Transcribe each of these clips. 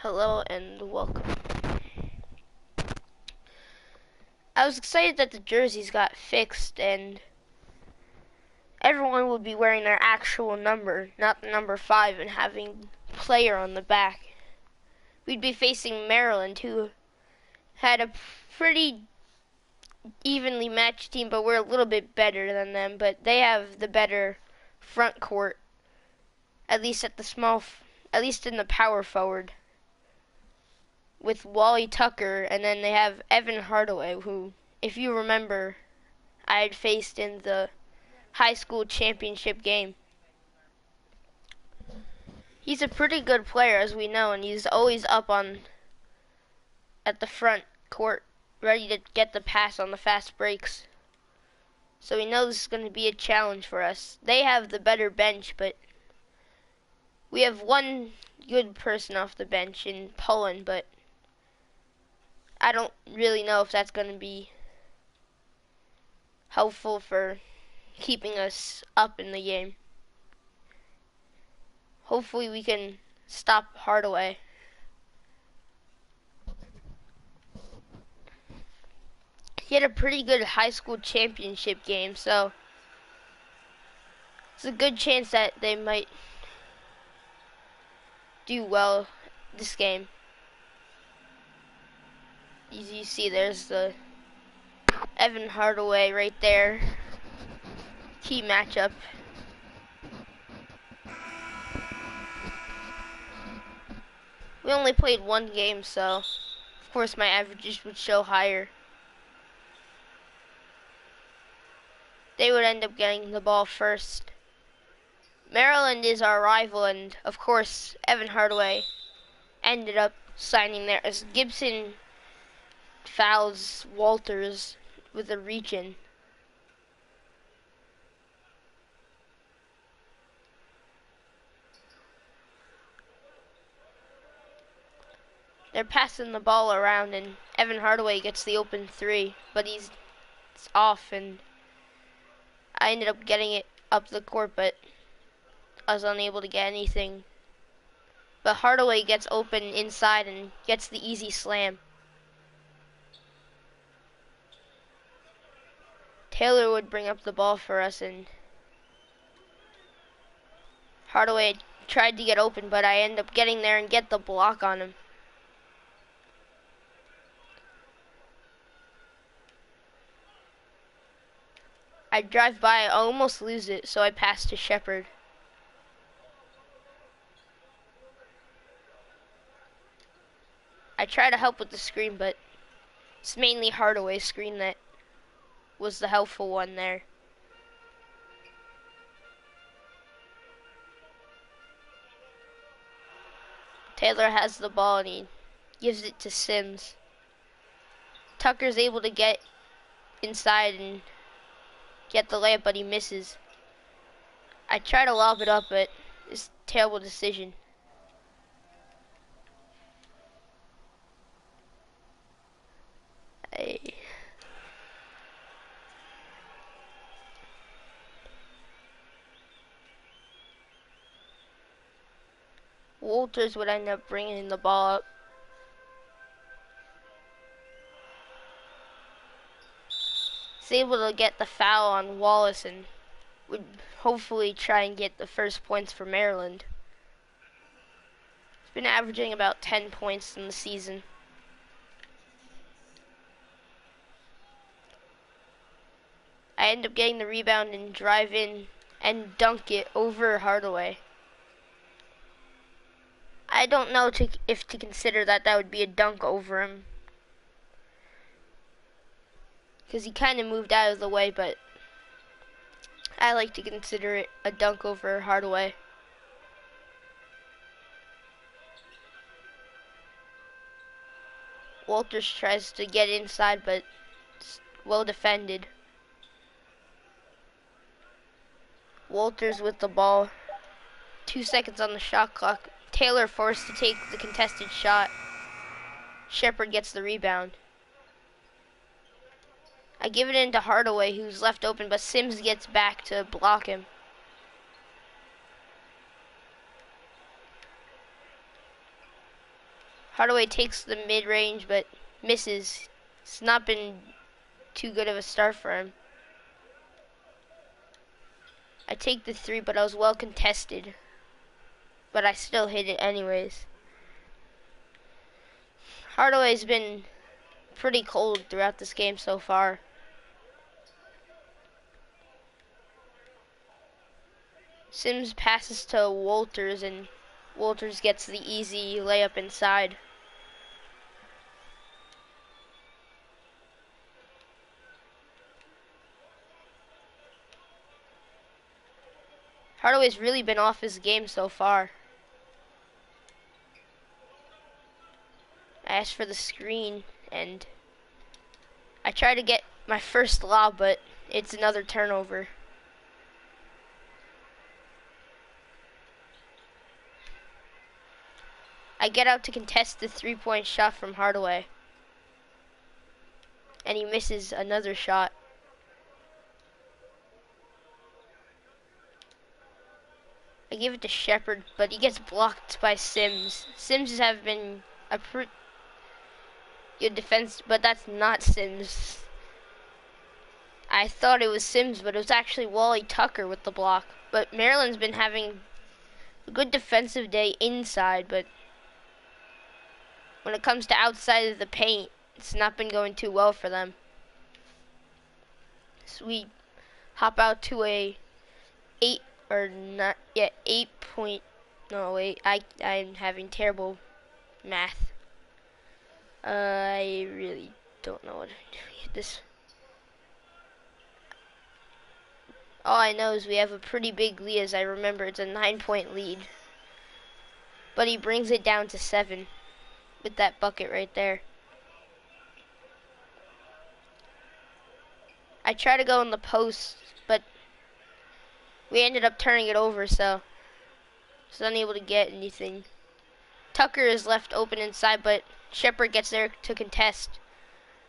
Hello and welcome. I was excited that the jerseys got fixed and everyone would be wearing their actual number, not the number 5, and having player on the back. We'd be facing Maryland, who had a pretty evenly matched team, but we're a little bit better than them. But they have the better front court, at least in the power forward, with Wally Tucker, and then they have Evan Hardaway, who, if you remember, I had faced in the high school championship game. He's a pretty good player, as we know, and he's always up at the front court, ready to get the pass on the fast breaks. So we know this is going to be a challenge for us. They have the better bench, but we have one good person off the bench in Poland, but I don't really know if that's going to be helpful for keeping us up in the game. Hopefully we can stop Hardaway. He had a pretty good high school championship game, so it's a good chance that they might do well this game. As you see, there's the Evan Hardaway right there. Key matchup. We only played one game, so of course my averages would show higher. They would end up getting the ball first. Maryland is our rival, and of course Evan Hardaway ended up signing there as Gibson fouls Walters with a reach-in. They're passing the ball around, and Evan Hardaway gets the open 3, but it's off, and I ended up getting it up the court, but I was unable to get anything. But Hardaway gets open inside and gets the easy slam. Taylor would bring up the ball for us, and Hardaway tried to get open, but I end up getting there and get the block on him. I drive by, I almost lose it, so I pass to Shepard. I try to help with the screen, but it's mainly Hardaway's screen that was the helpful one there. Taylor has the ball and he gives it to Sims. Tucker's able to get inside and get the layup, but he misses. I try to lob it up, but it's a terrible decision. Walters would end up bringing the ball up. He's able to get the foul on Wallace and would hopefully try and get the first points for Maryland. He's been averaging about 10 points in the season. I end up getting the rebound and drive in and dunk it over Hardaway. I don't know if to consider that would be a dunk over him, because he kind of moved out of the way, but I like to consider it a dunk over Hardaway. Walters tries to get inside, but it's well defended. Walters with the ball. 2 seconds on the shot clock. Taylor forced to take the contested shot. Shepard gets the rebound. I give it in to Hardaway, who's left open, but Sims gets back to block him. Hardaway takes the mid-range, but misses. It's not been too good of a start for him. I take the 3, but I was well contested. But I still hit it anyways. Hardaway's been pretty cold throughout this game so far. Sims passes to Walters, and Walters gets the easy layup inside. Hardaway's really been off his game so far. I asked for the screen, and I try to get my first lob, but it's another turnover. I get out to contest the 3-point shot from Hardaway, and he misses another shot. I give it to Shepard, but he gets blocked by Sims. Sims have been a pretty good defense, but that's not Sims. I thought it was Sims, but it was actually Wally Tucker with the block. But Maryland's been having a good defensive day inside, but when it comes to outside of the paint, it's not been going too well for them. So we hop out to a 8 point. No, wait, I'm having terrible math. I really don't know what I'm doing at this. All I know is we have a pretty big lead, as I remember. It's a 9-point lead. But he brings it down to 7 with that bucket right there. I try to go in the post, but we ended up turning it over, so I was unable to get anything. Tucker is left open inside, but Shepard gets there to contest.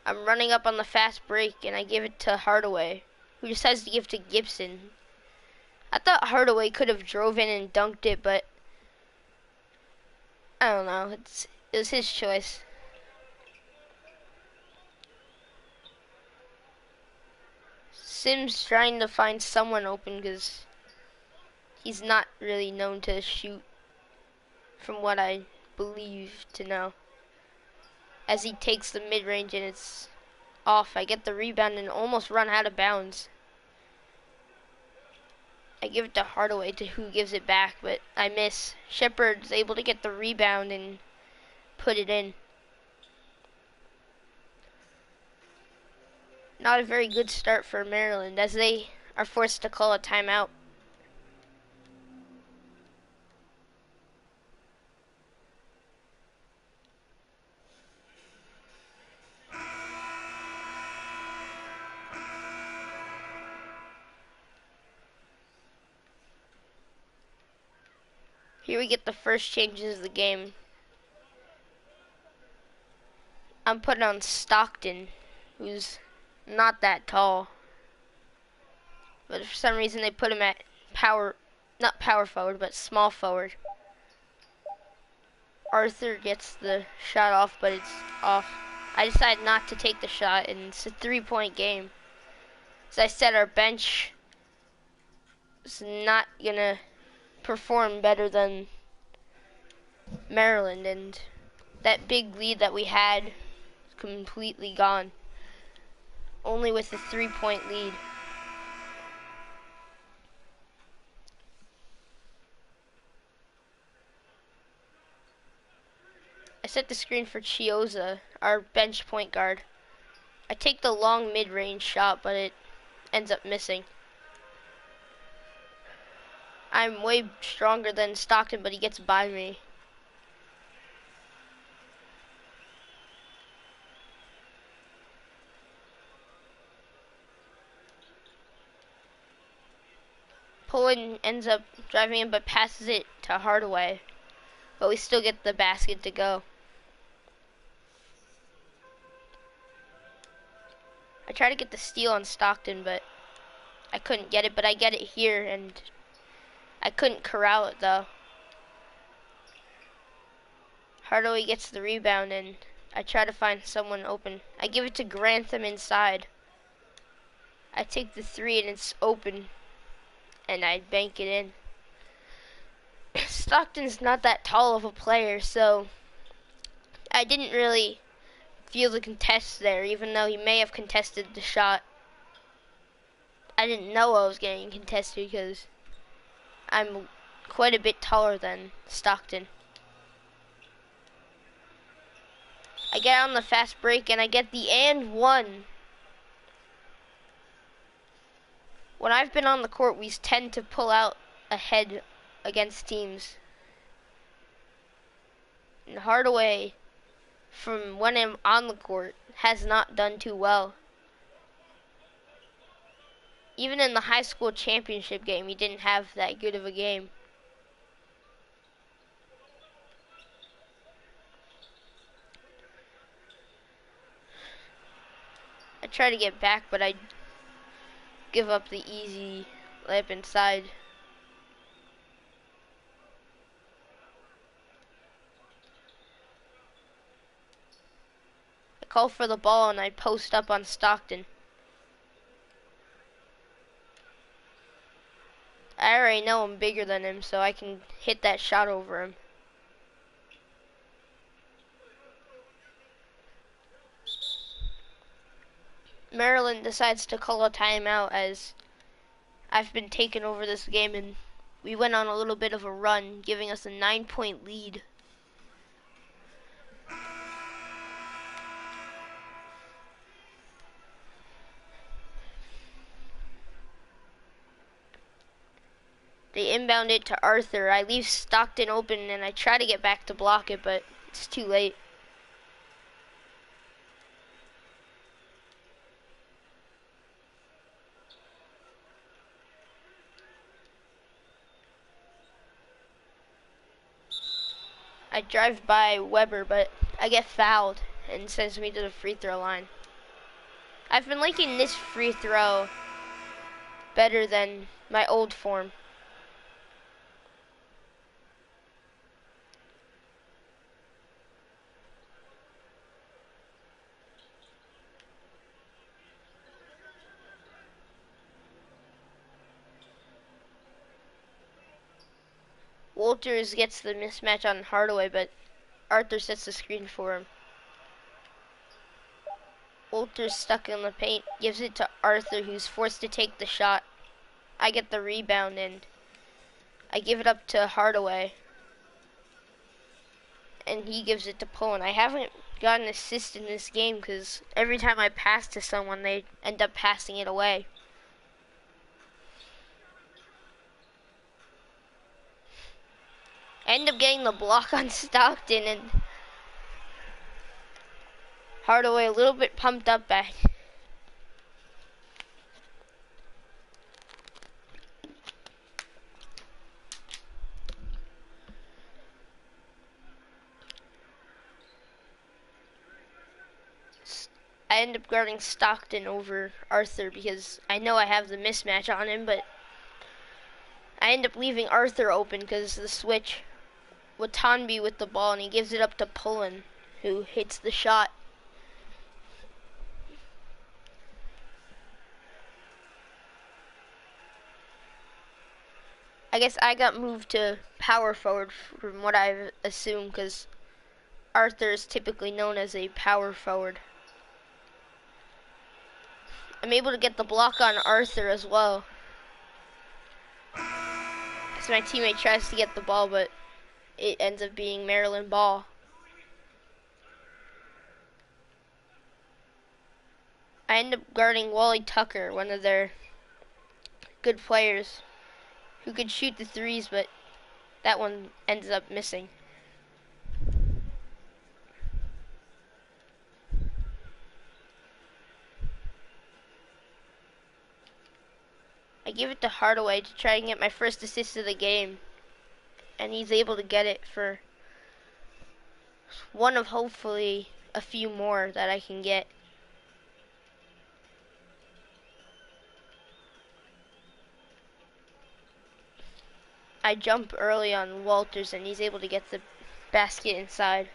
I'm running up on the fast break, and I give it to Hardaway, who decides to give to Gibson. I thought Hardaway could have drove in and dunked it, but I don't know. It was his choice. Sims trying to find someone open because he's not really known to shoot, from what I believe to know. As he takes the mid-range and it's off, I get the rebound and almost run out of bounds. I give it to Hardaway, to who gives it back, but I miss. Shepard's able to get the rebound and put it in. Not a very good start for Maryland, as they are forced to call a timeout. Here we get the first changes of the game. I'm putting on Stockton, who's not that tall. But for some reason they put him at not power forward, but small forward. Arthur gets the shot off, but it's off. I decided not to take the shot, and it's a 3-point game. As I said, our bench is not gonna perform better than Maryland, and that big lead that we had is completely gone. Only with a 3-point lead. I set the screen for Chioza, our bench point guard. I take the long mid-range shot, but it ends up missing. I'm way stronger than Stockton, but he gets by me. Pullen ends up driving in, but passes it to Hardaway. But we still get the basket to go. I try to get the steal on Stockton, but I couldn't get it. But I get it here, and I couldn't corral it, though. Hardaway gets the rebound, and I try to find someone open. I give it to Grantham inside. I take the three, and it's open, and I bank it in. Stockton's not that tall of a player, so I didn't really feel the contest there, even though he may have contested the shot. I didn't know I was getting contested because I'm quite a bit taller than Stockton. I get on the fast break, and I get the and one. When I've been on the court, we tend to pull out ahead against teams. And Hardaway, from when I'm on the court, has not done too well. Even in the high school championship game, he didn't have that good of a game. I try to get back, but I give up the easy layup inside. I call for the ball, and I post up on Stockton. I already know I'm bigger than him, so I can hit that shot over him. Maryland decides to call a timeout as I've been taking over this game, and we went on a little bit of a run, giving us a 9-point lead. They inbound it to Arthur. I leave Stockton open, and I try to get back to block it, but it's too late. I drive by Weber, but I get fouled and sends me to the free throw line. I've been liking this free throw better than my old form. Walters gets the mismatch on Hardaway, but Arthur sets the screen for him. Walters stuck in the paint, gives it to Arthur, who's forced to take the shot. I get the rebound, and I give it up to Hardaway, and he gives it to Pullen. I haven't got an assist in this game because every time I pass to someone, they end up passing it away. I end up getting the block on Stockton, and Hardaway a little bit pumped up back. I end up guarding Stockton over Arthur because I know I have the mismatch on him, but I end up leaving Arthur open because the switch. Watanbe with the ball, and he gives it up to Pullen, who hits the shot. I guess I got moved to power forward from what I assume because Arthur is typically known as a power forward. I'm able to get the block on Arthur as well. So my teammate tries to get the ball, but it ends up being Maryland ball. I end up guarding Wally Tucker, one of their good players, who could shoot the threes, but that one ends up missing. I give it to Hardaway to try and get my first assist of the game, and he's able to get it for one of hopefully a few more that I can get. I jump early on Walters, and he's able to get the basket inside.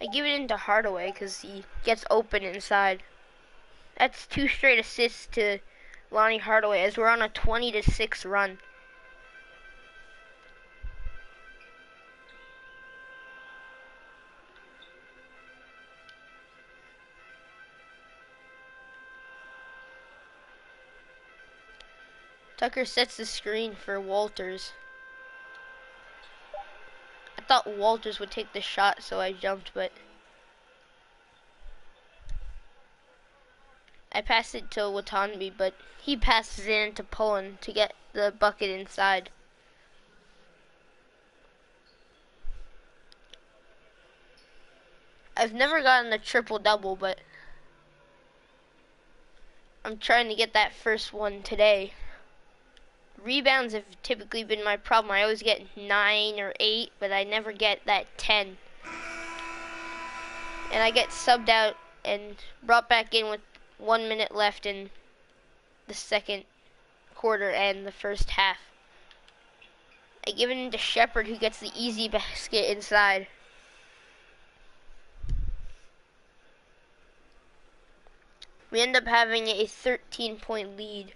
I give it into Hardaway because he gets open inside. That's 2 straight assists to Lonnie Hardaway as we're on a 20-6 run. Tucker sets the screen for Walters. I thought Walters would take the shot, so I jumped, but I passed it to Watanabe, but he passes it into Pullen to get the bucket inside. I've never gotten a triple-double, but I'm trying to get that first one today. Rebounds have typically been my problem. I always get 9 or 8, but I never get that 10. And I get subbed out and brought back in with 1 minute left in the second quarter and the first half. I give it into Shepard, who gets the easy basket inside. We end up having a 13-point lead.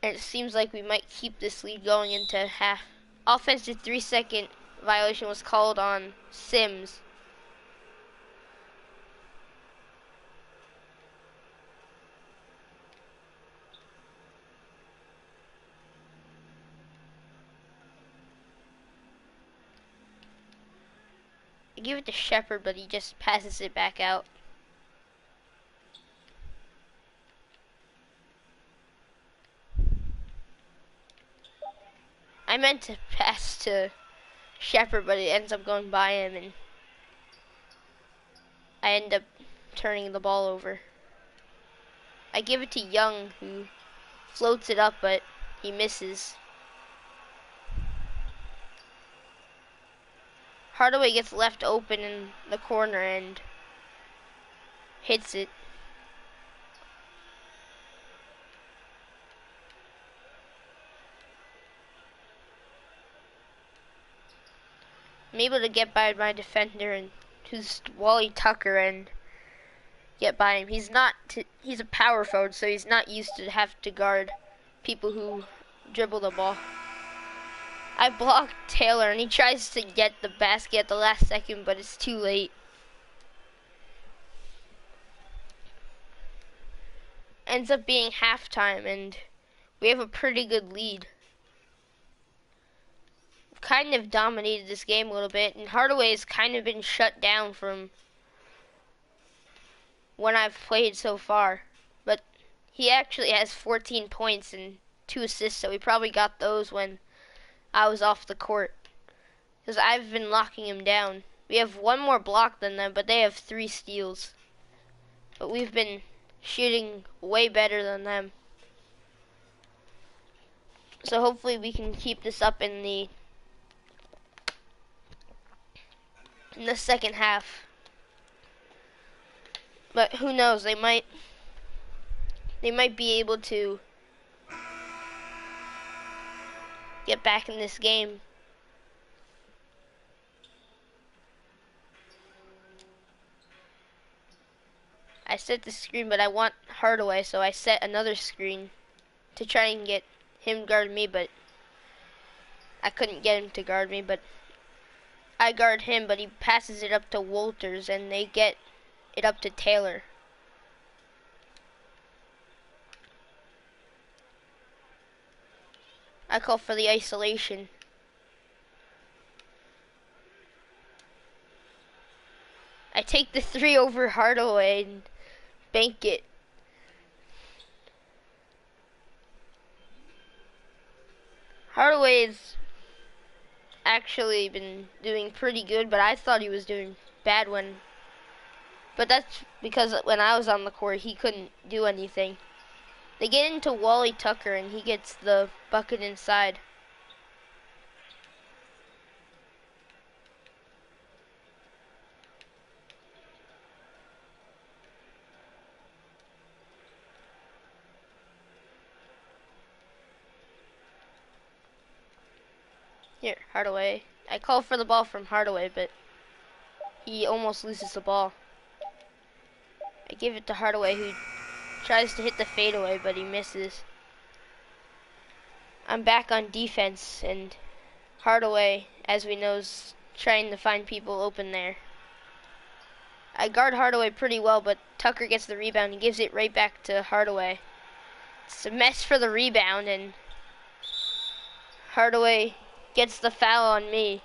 And it seems like we might keep this lead going into half. Offensive 3-second violation was called on Sims. I give it to Shepard, but he just passes it back out. I meant to pass to Shepard, but it ends up going by him, and I end up turning the ball over. I give it to Young, who floats it up, but he misses. Hardaway gets left open in the corner and hits it. I'm able to get by my defender, and who's Wally Tucker, and get by him. He's a power forward, so he's not used to have to guard people who dribble the ball. I blocked Taylor, and he tries to get the basket at the last second, but it's too late. Ends up being halftime, and we have a pretty good lead. Kind of dominated this game a little bit, and Hardaway's kind of been shut down from when I've played so far. But he actually has 14 points and 2 assists, so he probably got those when I was off the court, because I've been locking him down. We have 1 more block than them, but they have 3 steals. But we've been shooting way better than them. So hopefully we can keep this up in the second half. But who knows, they might be able to get back in this game. I set the screen, but I want Hardaway, so I set another screen to try and get him guard me, but I couldn't get him to guard me. But I guard him, but he passes it up to Walters, and they get it up to Taylor. I call for the isolation. I take the 3 over Hardaway and bank it. Hardaway's actually been doing pretty good, but I thought he was doing bad but that's because when I was on the court, he couldn't do anything. They get into Wally Tucker and he gets the bucket inside. Here, Hardaway. I call for the ball from Hardaway, but he almost loses the ball. I give it to Hardaway, who tries to hit the fadeaway, but he misses. I'm back on defense, and Hardaway, as we know, is trying to find people open there. I guard Hardaway pretty well, but Tucker gets the rebound and gives it right back to Hardaway. It's a mess for the rebound, and Hardaway gets the foul on me.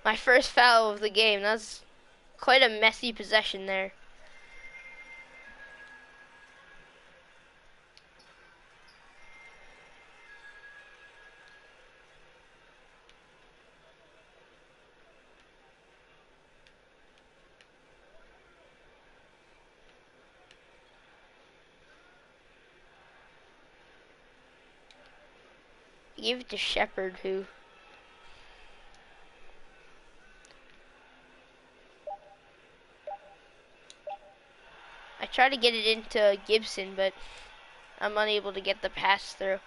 My first foul of the game. That's quite a messy possession there. I gave it to Shepard, who I try to get it into Gibson, but I'm unable to get the pass through.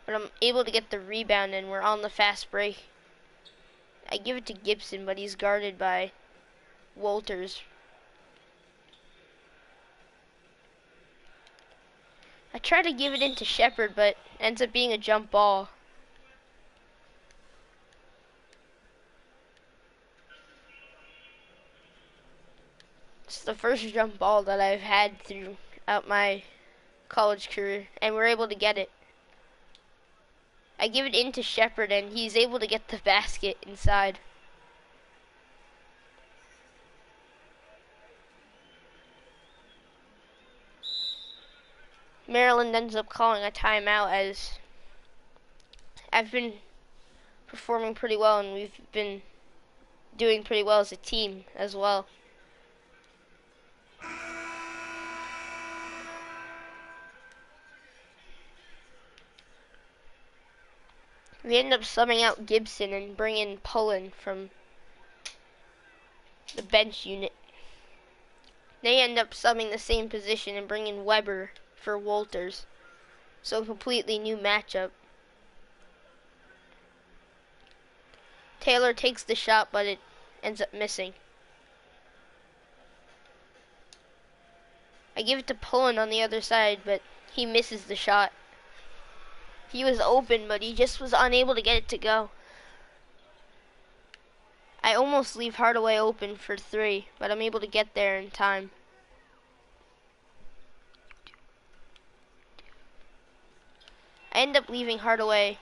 But I'm able to get the rebound, and we're on the fast break. I give it to Gibson, but he's guarded by Walters. I try to give it into Shepard, but ends up being a jump ball. It's the first jump ball that I've had throughout my college career, and we're able to get it. I give it into Shepard, and he's able to get the basket inside. Maryland ends up calling a timeout, as I've been performing pretty well, and we've been doing pretty well as a team as well. We end up subbing out Gibson and bring in Pullen from the bench unit. They end up subbing the same position and bring in Weber for Walters. So a completely new matchup. Taylor takes the shot, but it ends up missing. I give it to Pullen on the other side, but he misses the shot. He was open, but he just was unable to get it to go. I almost leave Hardaway open for three, but I'm able to get there in time. I end up leaving Hardaway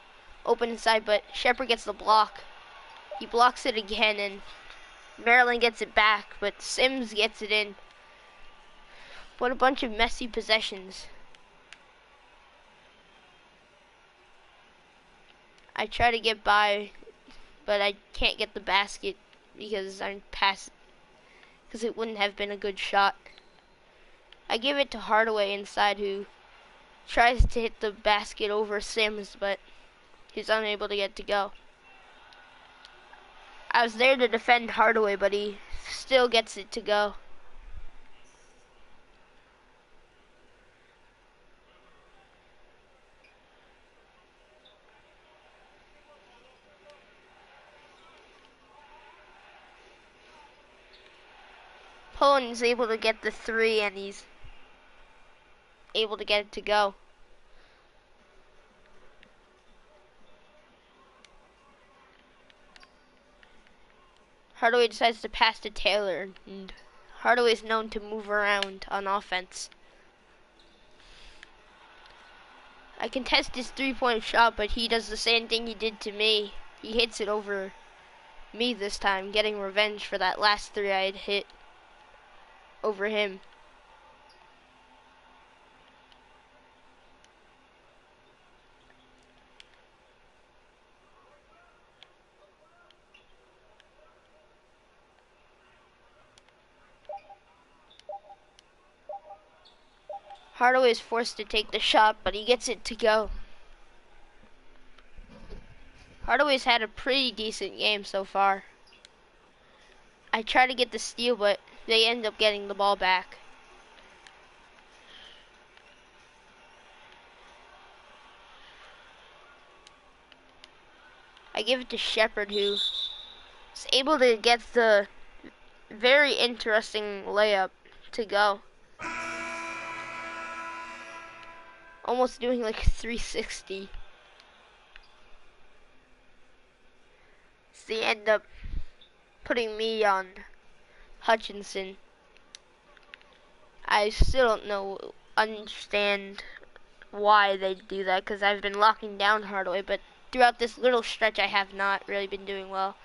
open inside, but Shepard gets the block. He blocks it again, and Maryland gets it back, but Sims gets it in. What a bunch of messy possessions. I try to get by, but I can't get the basket because I'm past, because it wouldn't have been a good shot. I give it to Hardaway inside, who tries to hit the basket over Sims, but he's unable to get to go. I was there to defend Hardaway, but he still gets it to go. Pullen is able to get the three, and he's able to get it to go. Hardaway decides to pass to Taylor, and Hardaway is known to move around on offense. I contest his three-point shot, but he does the same thing he did to me. He hits it over me this time, getting revenge for that last three I had hit over him. Hardaway is forced to take the shot, but he gets it to go. Hardaway's had a pretty decent game so far. I try to get the steal, but they end up getting the ball back. I give it to Shepard, who is able to get the very interesting layup to go. Almost doing like a 360. So they end up putting me on Hutchinson. I still don't understand why they do that, because I've been locking down Hardaway, but throughout this little stretch I have not really been doing well.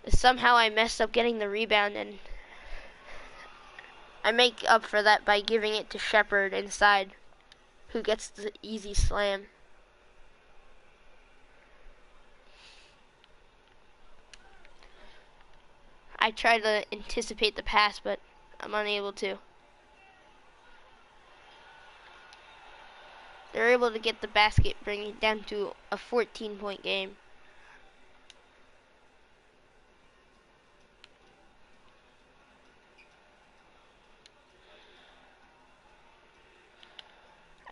Somehow I messed up getting the rebound, and I make up for that by giving it to Shepard inside, who gets the easy slam. I try to anticipate the pass, but I'm unable to. They're able to get the basket, bringing it down to a 14-point game.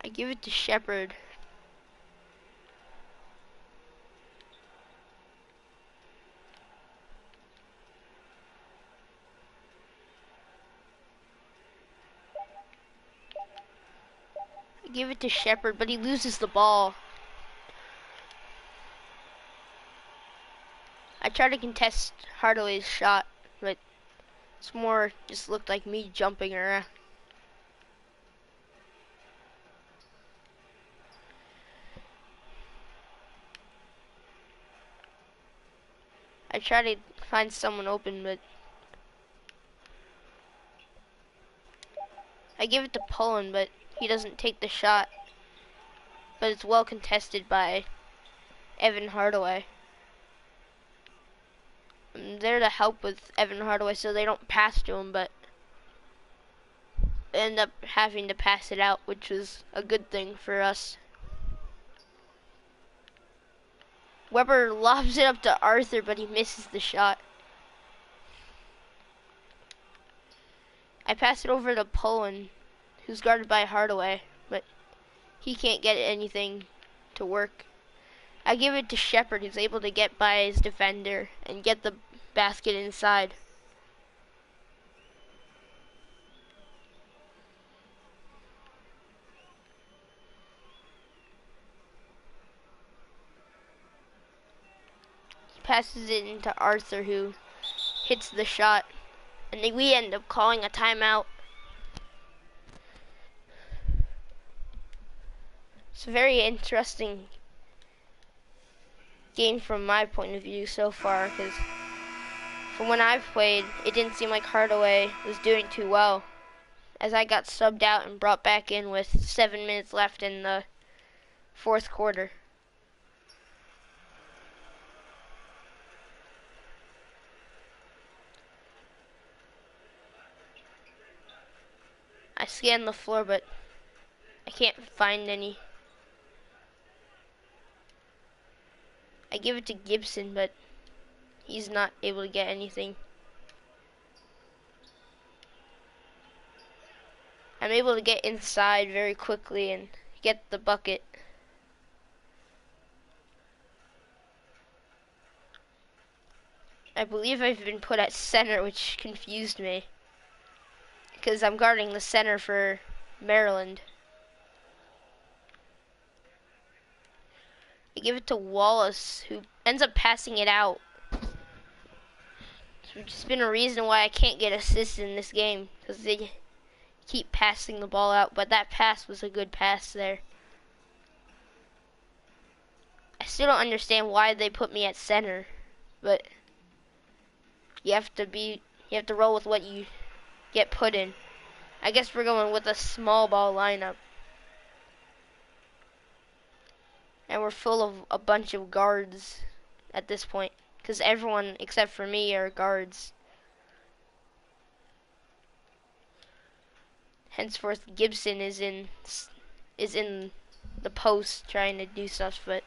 I give it to Shepard. Give it to Shepard, but he loses the ball. I try to contest Hardaway's shot, but it's more just looked like me jumping around. I try to find someone open, but I give it to Pullen, but he doesn't take the shot. But it's well contested by Evan Hardaway. I'm there to help with Evan Hardaway so they don't pass to him, but they end up having to pass it out, which was a good thing for us. Weber lobs it up to Arthur, but he misses the shot. I pass it over to Pullen, who's guarded by Hardaway, but he can't get anything to work. I give it to Shepard, who's able to get by his defender and get the basket inside. He passes it into Arthur, who hits the shot, and then we end up calling a timeout. It's a very interesting game from my point of view so far, because from when I've played, it didn't seem like Hardaway was doing too well, as I got subbed out and brought back in with 7 minutes left in the fourth quarter. I scan the floor, but I can't find any. I give it to Gibson, but he's not able to get anything. I'm able to get inside very quickly and get the bucket. I believe I've been put at center, which confused me, because I'm guarding the center for Maryland. I give it to Wallace, who ends up passing it out. Which has been a reason why I can't get assists in this game, because they keep passing the ball out, but that pass was a good pass there. I still don't understand why they put me at center, but you have to roll with what you get put in. I guess we're going with a small ball lineup. And we're full of a bunch of guards at this point, because everyone except for me are guards. Henceforth, Gibson is in the post trying to do stuff, but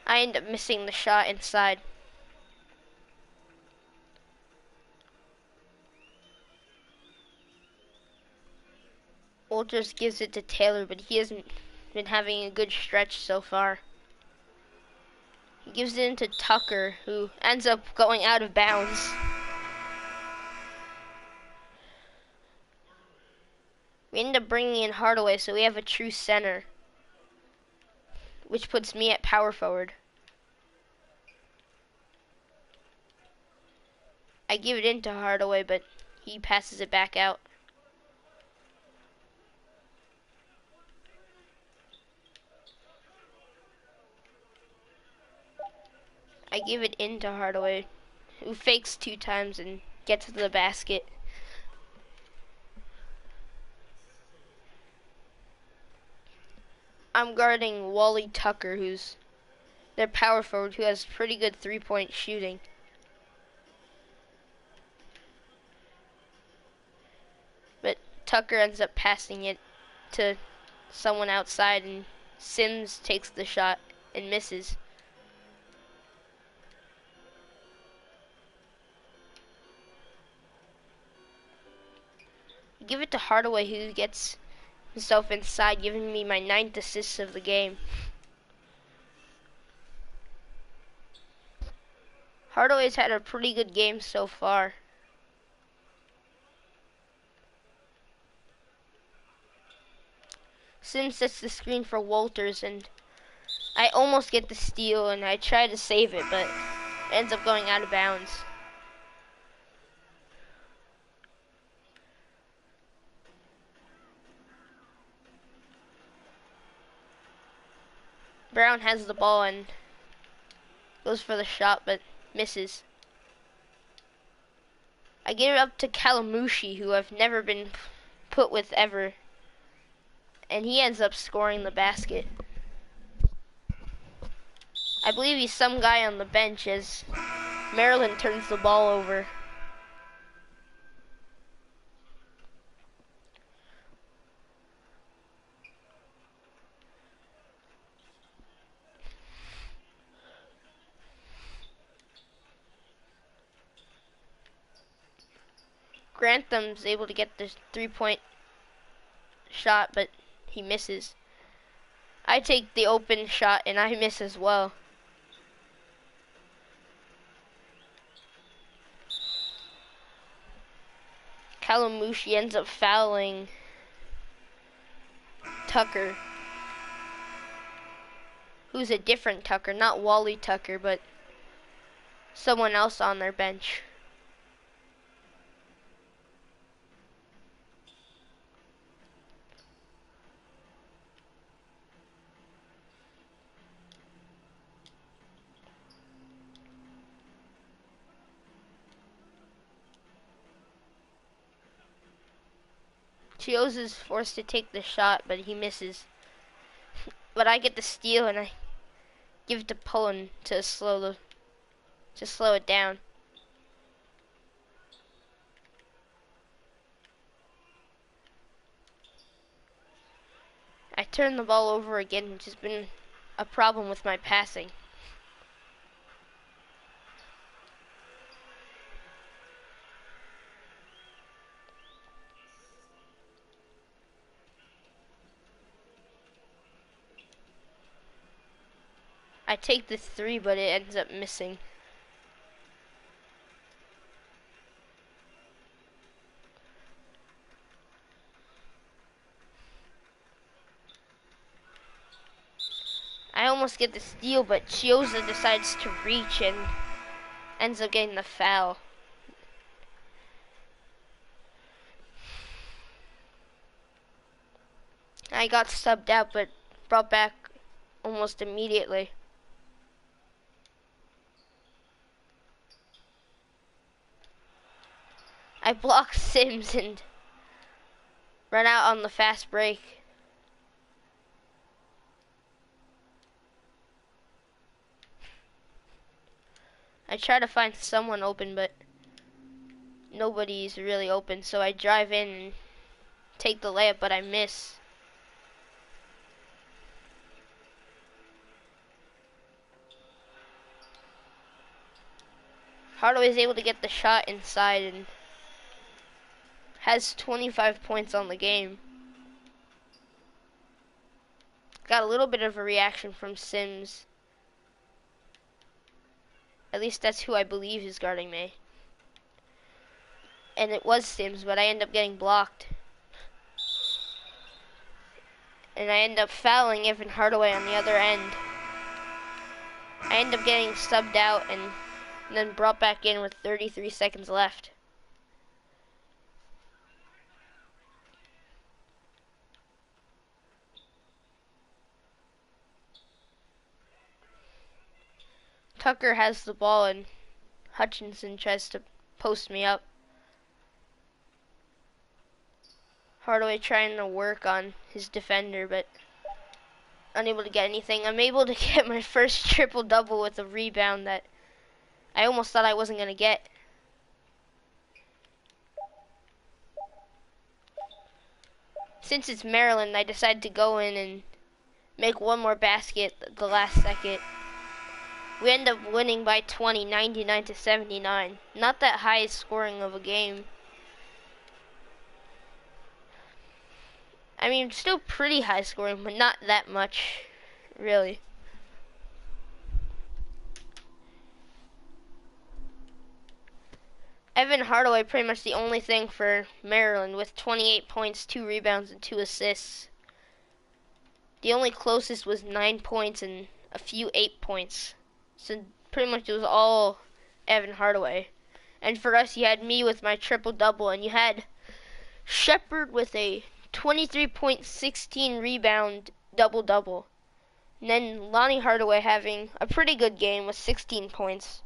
I end up missing the shot inside. Walters gives it to Taylor, but he hasn't been having a good stretch so far. He gives it into Tucker, who ends up going out of bounds. We end up bringing in Hardaway, so we have a true center, which puts me at power forward. I give it into Hardaway, but he passes it back out. I give it into Hardaway, who fakes 2 times and gets to the basket. I'm guarding Wally Tucker, who's their power forward, who has pretty good 3-point shooting. But Tucker ends up passing it to someone outside, and Sims takes the shot and misses. Give it to Hardaway, who gets himself inside, giving me my 9th assist of the game. Hardaway's had a pretty good game so far. Sims sets the screen for Walters, and I almost get the steal, and I try to save it, but it ends up going out of bounds. Brown has the ball and goes for the shot, but misses. I get it up to Kalamushi, who I've never been put with ever, and he ends up scoring the basket. I believe he's some guy on the bench as Maryland turns the ball over. Grantham's able to get the 3-point shot, but he misses. I take the open shot and I miss as well. Kalamushi ends up fouling Tucker, who's a different Tucker, not Wally Tucker, but someone else on their bench. Chios is forced to take the shot, but he misses. But I get the steal and I give it to Pullen to slow it down. I turn the ball over again, which has been a problem with my passing. I take the 3, but it ends up missing. I almost get the steal, but Chioza decides to reach and ends up getting the foul. I got subbed out, but brought back almost immediately. I block Sims and run out on the fast break. I try to find someone open, but nobody's really open, so I drive in and take the layup, but I miss. Hardaway is able to get the shot inside and has 25 points on the game. Got a little bit of a reaction from Sims. At least that's who I believe is guarding me. And it was Sims, but I end up getting blocked. And I end up fouling Evan Hardaway on the other end. I end up getting subbed out and then brought back in with 33 seconds left. Tucker has the ball and Hutchinson tries to post me up. Hardaway trying to work on his defender, but unable to get anything. I'm able to get my first triple-double with a rebound that I almost thought I wasn't going to get. Since it's Maryland, I decided to go in and make one more basket at the last second. We end up winning by 20, 99-79. Not that high scoring of a game. I mean, still pretty high scoring, but not that much, really. Evan Hardaway pretty much the only thing for Maryland with 28 points, 2 rebounds, and 2 assists. The only closest was 9 points and a few 8 points. So pretty much it was all Evan Hardaway. And for us, you had me with my triple-double, and you had Shepard with a 23-point, 16 rebound double-double. And then Lonnie Hardaway having a pretty good game with 16 points.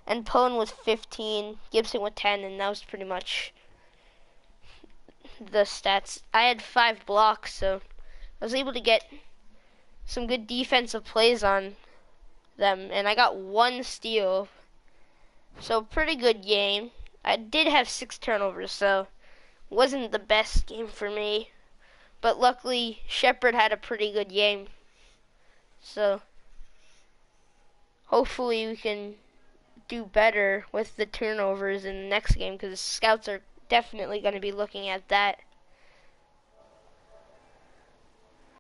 And Pone with 15, Gibson with 10, and that was pretty much the stats. I had 5 blocks, so I was able to get some good defensive plays on them, and I got 1 steal. So pretty good game. I did have 6 turnovers, so it wasn't the best game for me. But luckily, Shepard had a pretty good game. So hopefully we can do better with the turnovers in the next game, because scouts are definitely going to be looking at that.